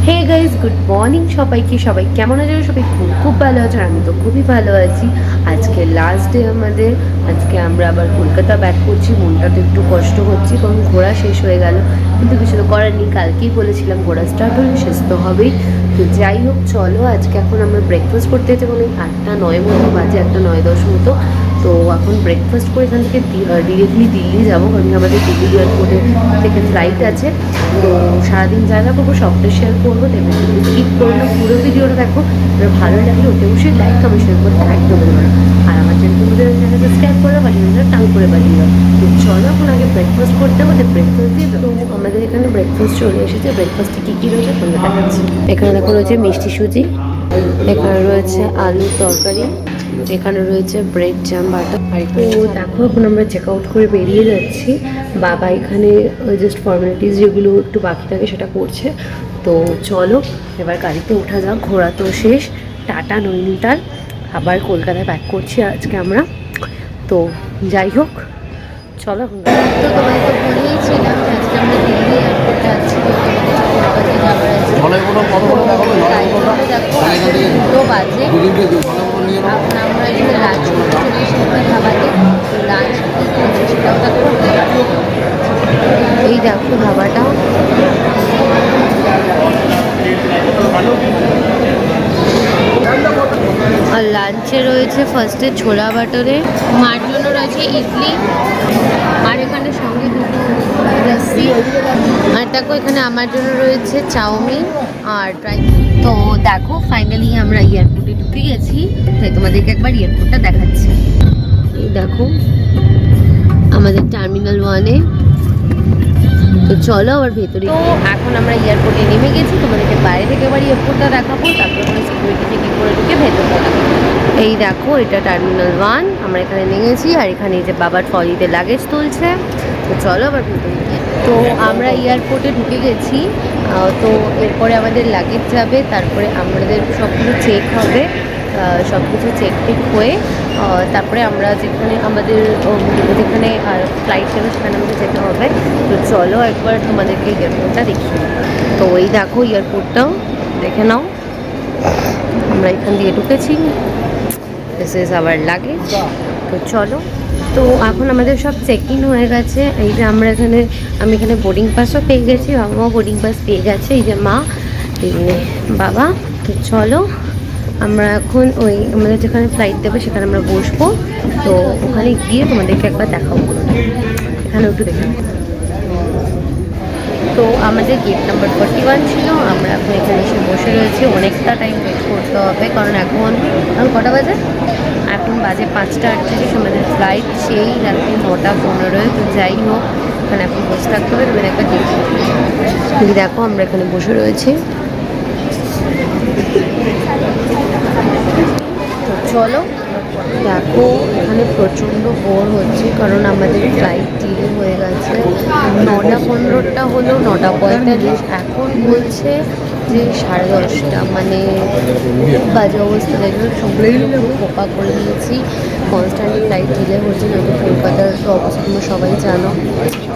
Hey guys, good morning সবাইকে। সবাই কেমন আছে? সবাই খুব খুব ভালো আছে, আমি তো খুবই ভালো আছি। আজকে লাস্ট ডে আমাদের। আজকে আমরা আবার কলকাতা ব্যাক করছি। মনটা তো একটু কষ্ট হচ্ছে কারণ ঘোরা শেষ হয়ে গেল, কিন্তু কিছু তো করার নেই। কালকেই বলেছিলাম ঘোরা স্টার্ট হলে শেষ তো হবেই। তো যাই হোক, চলো আজকে এখন আমরা ব্রেকফাস্ট করতে যেতে, মানে 8টা 9 মতো বাজে, 8টা 9 10 মতো। তো এখন ব্রেকফাস্ট করে এখান থেকে ডিরেক্টলি দিল্লি যাবো, কারণ আমাদের দিল্লি এয়ারপোর্টে থেকে ফ্লাইট আছে। তো সারাদিন যা যা করবো সবটা শেয়ার করবো, দেখবেন স্কিপ করো না, পুরো ভিডিওটা দেখো। এবার ভালো লাগলে ওতে অবশ্যই লাইক কমেন্ট শেয়ার করতে একদম ভুলো না। আর আমার চ্যানেলকে সাবস্ক্রাইব করে বাজিয়ে টান করে বাজিয়ে দাও। তো চলো এখন আগে ব্রেকফাস্ট করতে হবে। ব্রেকফাস্ট দিয়ে তো আমাদের এখানে ব্রেকফাস্ট চলে এসেছে। ব্রেকফাস্টে কী কী রয়েছে তোমরা দেখাচ্ছি। এখানে দেখো রয়েছে মিষ্টি সুজি, এখানে রয়েছে আলুর তরকারি, এখানে রয়েছে ব্রেড জ্যাম বাটার। তো দেখো এখন আমরা চেক আউট করে বেরিয়ে যাচ্ছি। বাবা এখানে জাস্ট ফর্মালিটিস যেগুলো একটু বাকি থাকে সেটা করছে। তো চলো এবার গাড়িতে ওঠা যাক, ঘোরা তো শেষ। টাটা নৈনিতাল, আবার কলকাতায় ব্যাক করছি আজকে আমরা। তো যাই হোক, চলো। তো তোমায় তো বলেইছিলাম যে আজকে আমরা দিল্লি এয়ারপোর্টে যাচ্ছি। দুটো বাজে, আমরা এখানে লাঞ্চ করতে চলে এসেছি ধাবাতে। লাঞ্চ করছে সেটাও দেখো। এই দেখো ধাবাটা। আর লাঞ্চে রয়েছে ফার্স্টে ছোলা বাটারে, মার জন্য রয়েছে ইডলি, আর এখানে সঙ্গে দুটো লস্যি। আর দেখো এখানে আমার জন্য রয়েছে চাউমিন আর ড্রাই। তো দেখো ফাইনালি আমরা এয়ারপোর্টে ঢুকে গেছি। তাই তোমাদেরকে একবার এয়ারপোর্টটা দেখাচ্ছি। এই দেখো আমাদের টার্মিনাল 1-এ। তো চলো আবার ভেতরে। তো এখন আমরা এয়ারপোর্টে নেমে গেছি, তোমাদেরকে বাইরে থেকে এবার এয়ারপোর্টটা দেখাবো, তারপর ওখানে সিকিউরিটি চেকিং করে ঢুকে ভেতরে দেখাবো। এই দেখো এটা টার্মিনাল 1, আমরা এখানে নেমেছি। আর এখানে এই যে বাবার ট্রলিতে লাগেজ তুলছে। তো চলো আবার ভেতরে গিয়ে। তো আমরা এয়ারপোর্টে ঢুকে গেছি। তো এরপরে আমাদের লাগেজ যাবে, তারপরে আমাদের সব কিছু চেক হবে। সব কিছু চেক টেক হয়ে তারপরে আমরা যেখানে আমাদের ফ্লাইট ছিল সেখানে আমাদের যেতে হবে। তো চলো একবার তোমাদেরকে এয়ারপোর্টটা দেখিয়ে। তো এই দেখো এয়ারপোর্টটাও দেখে নাও। আমরা এখান দিয়ে ঢুকেছি। This is our luggage. তো চলো। তো এখন আমাদের সব চেক ইন হয়ে গেছে। এই যে আমি এখানে বোর্ডিং পাসও পেয়ে গেছি, বাবাও বোর্ডিং পাস পেয়ে গেছে। এই যে মা, এই বাবা। তো চলো আমরা এখন আমাদের যেখানে ফ্লাইট দেবে সেখানে আমরা বসবো। তো ওখানে গিয়ে তোমাদেরকে একবার দেখাবো। এখানে একটু দেখে। তো আমাদের গেট নাম্বার 41 ছিল। আমরা এখন এখানে এসে বসে রয়েছি। অনেকটা টাইম ওয়েট করতে হবে, কারণ এখন কটা বাজে? এখন বাজে 5টা 38। আমাদের ফ্লাইট সেই রাত্রি 9টা 15। তো যাই হোক, এখানে এখন বসে থাকতে হবে। তুমি একটা দেখো আমরা এখানে বসে রয়েছি। তো চলো দেখো, এখানে প্রচণ্ড বোর হচ্ছে কারণ আমাদের ফ্লাইট ডিলে হয়ে গেছে। 9টা 15 হলো, 9টা 45। এখন বলছে যে 10:30, মানে খুব বাজে অবস্থা। তাই জন্য সবাই কোপা করে দিয়েছি। কনস্ট্যান্টলি ফ্লাইট ডিলে হচ্ছে, যেহেতু কলকাতার তো অবস্থা তোমরা সবাই জানো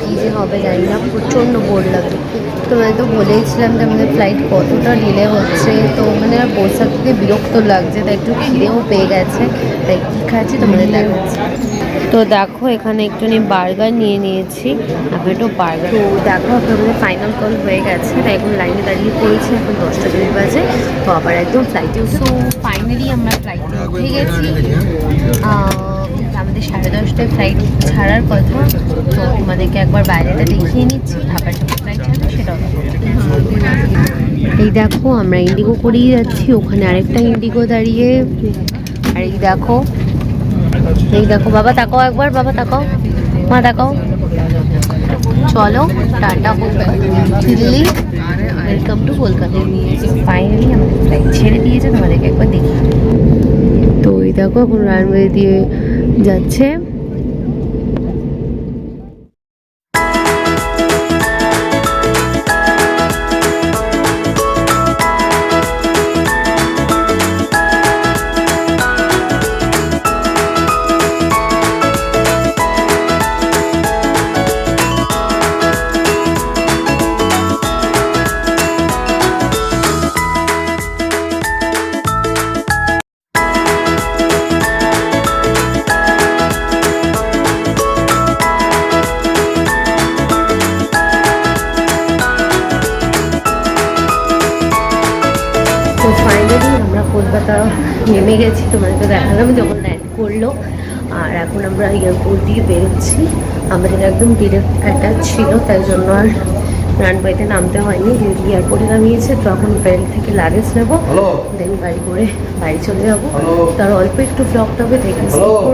কী যে হবে জানি না। প্রচণ্ড বোর লাগে। তোমায় তো বলেইছিলাম যে আমাদের ফ্লাইট কতটা ডিলে হচ্ছে। তো মানে আর বসে থেকে বিরক্ত লাগছে, তাই একটু খিদেও পেয়ে গেছে। তাই কী খাচ্ছি তোমাদের দেখাচ্ছি। তো দেখো এখানে একটুখানি বার্গার নিয়ে নিয়েছি, এখন একটু বার্গার। তো দেখো এখন আমাদের ফাইনাল কল হয়ে গেছে, তাই এখন লাইনে দাঁড়িয়ে পড়েছি। এখন 10টা 2 বাজে। তো আবার একদম ফ্লাইটে উঠে। তো ফাইনালি আমরা ফ্লাইটে উঠে গেছি। আমাদের 10:30টায় ফ্লাইট ছাড়ার কথা। তো তোমাদেরকে একবার বাইরেটা দেখিয়ে নিচ্ছি, আবার যখন ফ্লাইট ছাড়বে সেটাও। এই দেখো আমরা ইন্ডিগো করেই যাচ্ছি, ওখানে আরেকটা ইন্ডিগো দাঁড়িয়ে। আর এই দেখো বাবা তাকাও একবার, বাবা তাকাও, মা তাকাও। চলো tata Delhi, welcome to Kolkata. Finally আমাদের ফ্লাইট ছেড়ে দিয়েছে, তোমাদেরকে একবার দেখি। তো এই দেখো এখন রানওয়ে দিয়ে যাচ্ছে। তো ফাইনালি আমরা কলকাতা নেমে গেছি, তোমাদের তো দেখালাম যখন ল্যান্ড করলো। আর এখন আমরা এয়ারপোর্ট দিয়ে বেরোচ্ছি। আমাদের একদম ডিরেক্ট অ্যাটাচ ছিল, তাই জন্য আর রানওয়েতে নামতে হয়নি। যেহেতু এয়ারপোর্টে নামিয়েছে, তো এখন প্লেন থেকে লাগেজ নেবো, দেন গাড়ি করে বাড়ি চলে যাবো। তার অল্প একটু ফ্লগটা হবে, দেখে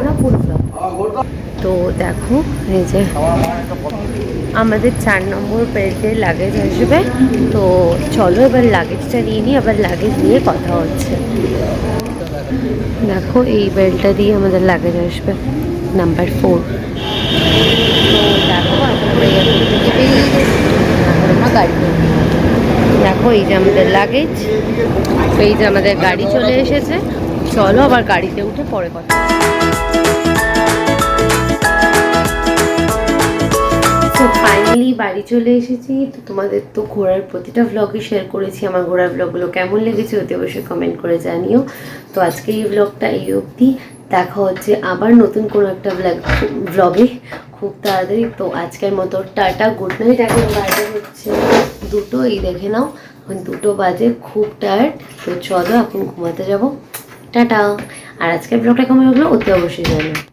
না ফুল ফ্লগ। তো দেখো এই যে আমাদের 4 নম্বর বেল্টে লাগেজ আসবে। তো চলো এবার লাগেজটা নিয়ে নিই, আবার লাগেজ নিয়ে কথা হচ্ছে। দেখো এই বেল্টটা দিয়ে আমাদের লাগেজ আসবে, নাম্বার 4। তো দেখো এখন আমরা এয়ারপোর্ট থেকে বেরিয়ে গেছি, এখন আমরা গাড়ি করবো। দেখো এই যে আমাদের লাগেজ, তো এই যে আমাদের গাড়ি চলে এসেছে। চলো আবার গাড়িতে উঠে পরে কথা। তো ফাইনালি বাড়ি চলে এসেছি। তো তোমাদের তো ঘোরার প্রতিটা ভ্লগই শেয়ার করেছি। আমার ঘোরার ভ্লগগুলো কেমন লেগেছে অতি অবশ্যই কমেন্ট করে জানিও। তো আজকে এই ভ্লগটা এই অবধি, দেখা হচ্ছে আবার নতুন কোনো একটা ভ্লগে খুব তাড়াতাড়ি। তো আজকের মতো টাটা, গুড নাইট। এখন বাজে হচ্ছে 2টো, এই দেখে নাও 2টো বাজে, খুব টায়ার্ড। তো চলো এখন ঘুমাতে যাবো, টাটা। আর আজকের ব্লগটা কেমন লাগলো অতি অবশ্যই জানিও।